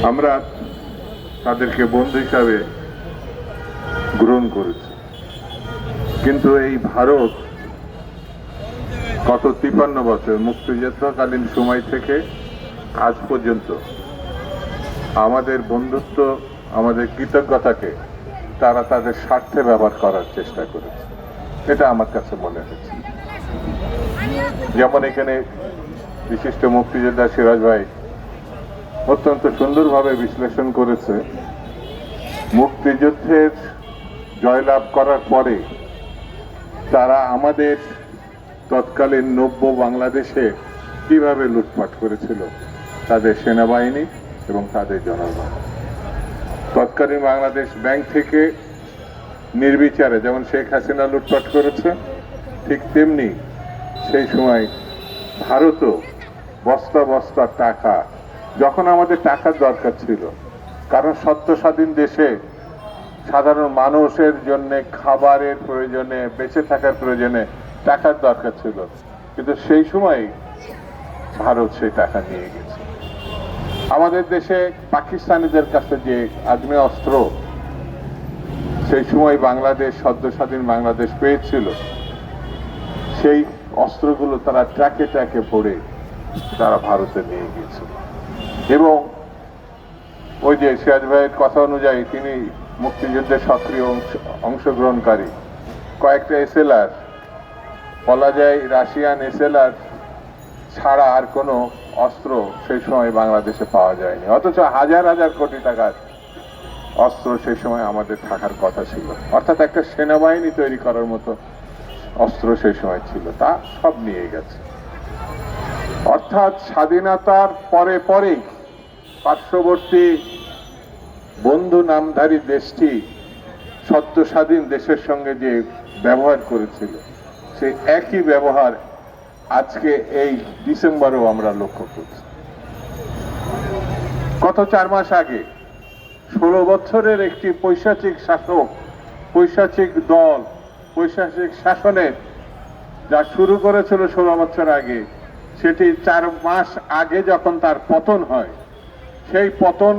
আমরা তাদেরকে বন্ধু হিসাবে গ্রহণ করেছি, কিন্তু এই ভারত গত 53 বছর মুক্তিযুদ্ধকালীন সময় থেকে আজ পর্যন্ত আমাদের বন্ধুত্ব, আমাদের কৃতজ্ঞতাকে তারা তাদের স্বার্থে ব্যবহার করার চেষ্টা করেছে। এটা আমার কাছে মনে হচ্ছে। যেমন এখানে বিশিষ্ট মুক্তিযোদ্ধা সিরাজ ভাই অত্যন্ত সুন্দরভাবে বিশ্লেষণ করেছে, মুক্তিযুদ্ধের জয়লাভ করার পরে তারা আমাদের তৎকালীন নব্য বাংলাদেশে কিভাবে লুটপাট করেছিল তাদের সেনাবাহিনী এবং তাদের জনগণ। তৎকালীন বাংলাদেশ ব্যাংক থেকে নির্বিচারে যেমন শেখ হাসিনা লুটপাট করেছে, ঠিক তেমনি সেই সময় ভারতও বস্তা বস্তা টাকা, যখন আমাদের টাকার দরকার ছিল, কারণ সত্য স্বাধীন দেশে সাধারণ মানুষের জন্য খাবারের প্রয়োজনে, বেঁচে থাকার প্রয়োজনে টাকার দরকার ছিল, কিন্তু সেই সময় ভারত সেই টাকা নিয়ে গেছে। আমাদের দেশে পাকিস্তানিদের কাছে যে আগ্নেয় অস্ত্র সেই সময় বাংলাদেশ, সদ্য স্বাধীন বাংলাদেশ পেয়েছিল, সেই অস্ত্রগুলো তারা ট্রাকে ট্রাকে ভরে তারা ভারতে নিয়ে গিয়েছিল। এবং ওই যে সিরাজ ভাইয়ের কথা অনুযায়ী তিনি মুক্তিযুদ্ধে সক্রিয় অংশগ্রহণকারী কয়েকটা এসএলআর, বলা যায় রাশিয়ান এসএলআর ছাড়া আর কোনো অস্ত্র সেই সময় বাংলাদেশে পাওয়া যায়নি, অথচ হাজার হাজার কোটি টাকার অস্ত্র সেই সময় আমাদের থাকার কথা ছিল। অর্থাৎ একটা সেনাবাহিনী তৈরি করার মতো অস্ত্র সেই সময় ছিল, তা সব নিয়ে গেছে। অর্থাৎ স্বাধীনতার পরে পরেই পার্শ্ববর্তী বন্ধু নামধারী দেশটি সদ্য স্বাধীন দেশের সঙ্গে যে ব্যবহার করেছিল, সেই একই ব্যবহার আজকে এই ডিসেম্বরেও আমরা লক্ষ্য করছি। গত 4 মাস আগে 16 বছরের একটি পৈশাচিক শাসক, পৈশাচিক দল, পৈশাচিক শাসনের যা শুরু করেছিল 16 বছর আগে, সেটি 4 মাস আগে যখন তার পতন হয়, সেই পতন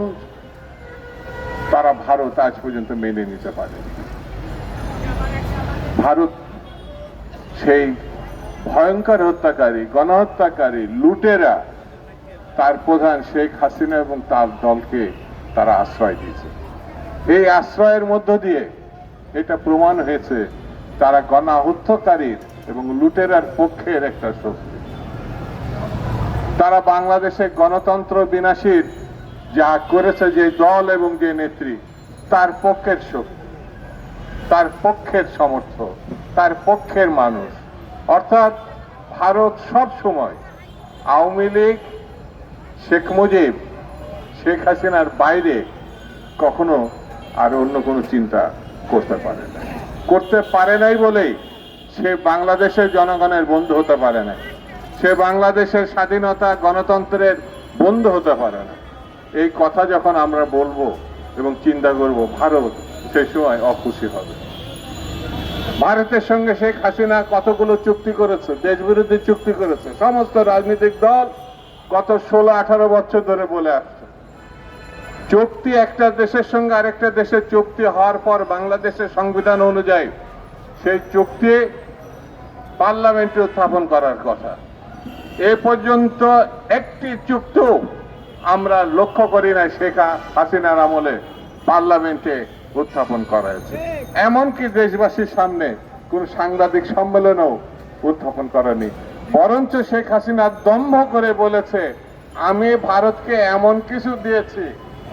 তারা ভারত আজ পর্যন্ত মেনে নিতে পারে। ভারত সেই ভয়ঙ্কর হত্যাকারী, গণহত্যাকারী, লুটেরা, তার প্রধান শেখ হাসিনা এবং তার দলকে তারা আশ্রয় দিয়েছে। এই আশ্রয়ের মধ্য দিয়ে এটা প্রমাণ হয়েছে তারা গণহত্যাকারীর এবং লুটেরার পক্ষের একটা শক্তি। তারা বাংলাদেশে গণতন্ত্র বিনাশীর যা করেছে যে দল এবং যে নেত্রী, তার পক্ষের শক্তি, তার পক্ষের সমর্থক, তার পক্ষের মানুষ। অর্থাৎ ভারত সব সময় আওয়ামী লীগ, শেখ মুজিব, শেখ হাসিনার বাইরে কখনো আর অন্য কোনো চিন্তা করতে পারে না। করতে পারে নাই বলেই সে বাংলাদেশের জনগণের বন্ধু হতে পারে না, সে বাংলাদেশের স্বাধীনতা গণতন্ত্রের বন্ধু হতে পারে না। এই কথা যখন আমরা বলবো এবং চিন্তা করব, ভারত সেই সময় অখুশি হবে। ভারতের সঙ্গে শেখ হাসিনা কতগুলো চুক্তি করেছে, দেশ বিরোধী চুক্তি করেছে, সমস্ত রাজনৈতিক দল গত 16-18 বছর ধরে বলে আসছে। চুক্তি একটা দেশের সঙ্গে আরেকটা দেশের চুক্তি হওয়ার পর বাংলাদেশের সংবিধান অনুযায়ী সেই চুক্তি পার্লামেন্টে উত্থাপন করার কথা। এ পর্যন্ত একটি চুক্তি আমরা লক্ষ্য করি না শেখ হাসিনার আমলে পার্লামেন্টে উত্থাপন করা হয়েছে। এমনকি দেশবাসীর সামনে কোন সাংবাদিক সম্মেলনেও উত্থাপন করেনি, বরঞ্চ শেখ হাসিনা দম্ভ করে বলেছে, আমি ভারতকে এমন কিছু দিয়েছি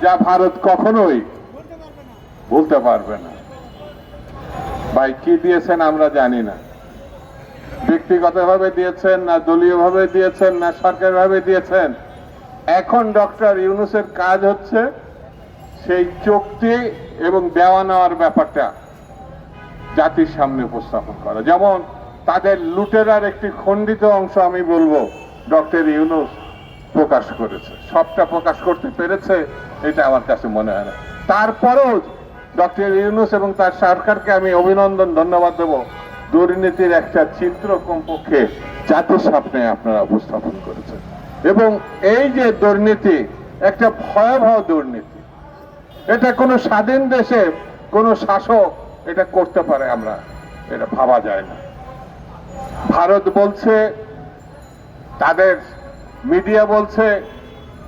যা ভারত কখনোই ভুলতে পারবে না। ভাই, কি দিয়েছেন আমরা জানি না, ব্যক্তিগতভাবে দিয়েছেন না দলীয়ভাবে দিয়েছেন না সরকারিভাবে দিয়েছেন। এখন ডক্টর ইউনূসের কাজ হচ্ছে সেই চুক্তি এবং দেওয়া নেওয়ার ব্যাপারটা জাতির সামনে উপস্থাপন করা। যেমন তাদের লুটেরার একটি খণ্ডিত অংশ আমি বলবো ডক্টর ইউনূস প্রকাশ করেছে, সবটা প্রকাশ করতে পেরেছে এটা আমার কাছে মনে হয় না। তারপরেও ডক্টর ইউনূস এবং তার সরকারকে আমি অভিনন্দন, ধন্যবাদ দেব, দুর্নীতির একটা চিত্র কমপক্ষে জাতির সামনে আপনারা উপস্থাপন করেছেন। এবং এই যে দুর্নীতি, একটা ভয়াবহ দুর্নীতি। এটা কোনো স্বাধীন দেশে কোনো শাসক এটা করতে পারে আমরা এটা ভাবা যায় না। ভারত বলছে, তাদের মিডিয়া বলছে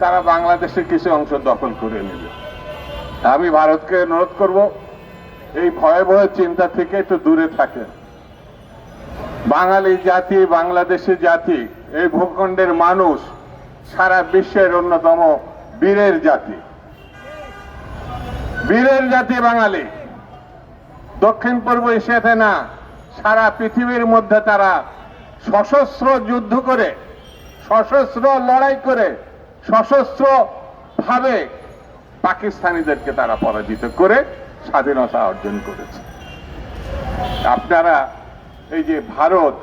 তারা বাংলাদেশের কিছু অংশ দখল করে নেবে। আমি ভারতকে অনুরোধ করব এই ভয়াবহ চিন্তা থেকে একটু দূরে থাকেন। বাঙালি জাতি, বাংলাদেশি জাতি, এই ভূখণ্ডের মানুষ সারা বিশ্বের অন্যতম বীরের জাতি। বীরের জাতি বাঙালি। দক্ষিণ পূর্ব এশিয়াতে না, সারা পৃথিবীর মধ্যে তারা সশস্ত্র যুদ্ধ করে, সশস্ত্র লড়াই করে, সশস্ত্র ভাবে পাকিস্তানিদেরকে তারা পরাজিত করে স্বাধীনতা অর্জন করেছে। আপনারা এই যে ভারত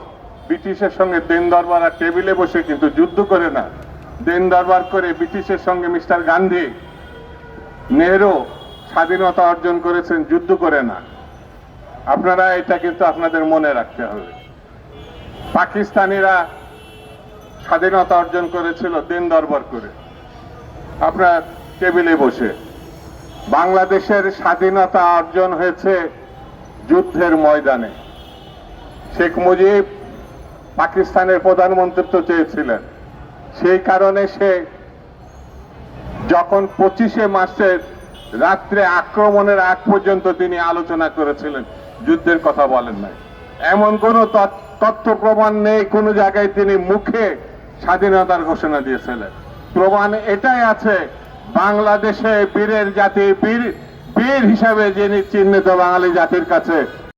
ব্রিটিশের সঙ্গে দেন দরবার আর টেবিলে বসে কিন্তু যুদ্ধ করে না, দেন দরবার করে ব্রিটিশের সঙ্গে মিস্টার গান্ধী, নেহরু স্বাধীনতা অর্জন করেছেন, যুদ্ধ করে না। আপনারা এটা কিন্তু আপনাদের মনে রাখতে হবে। পাকিস্তানিরা স্বাধীনতা অর্জন করেছিল দেন দরবার করে, আপনার টেবিলে বসে। বাংলাদেশের স্বাধীনতা অর্জন হয়েছে যুদ্ধের ময়দানে। শেখ মুজিব পাকিস্তানের প্রধানমন্ত্রিত্ব চেয়েছিলেন, সেই কারণে সে যখন 25শে মার্চের রাত্রে আক্রমণের আগ পর্যন্ত তিনি আলোচনা করেছিলেন, যুদ্ধের কথা বলেন নাই। এমন কোন তথ্য প্রমাণ নেই কোন জায়গায় তিনি মুখে স্বাধীনতার ঘোষণা দিয়েছিলেন। প্রমাণ এটাই আছে, বাংলাদেশে বীরের জাতি, বীর হিসাবে যিনি চিহ্নিত বাঙালি জাতির কাছে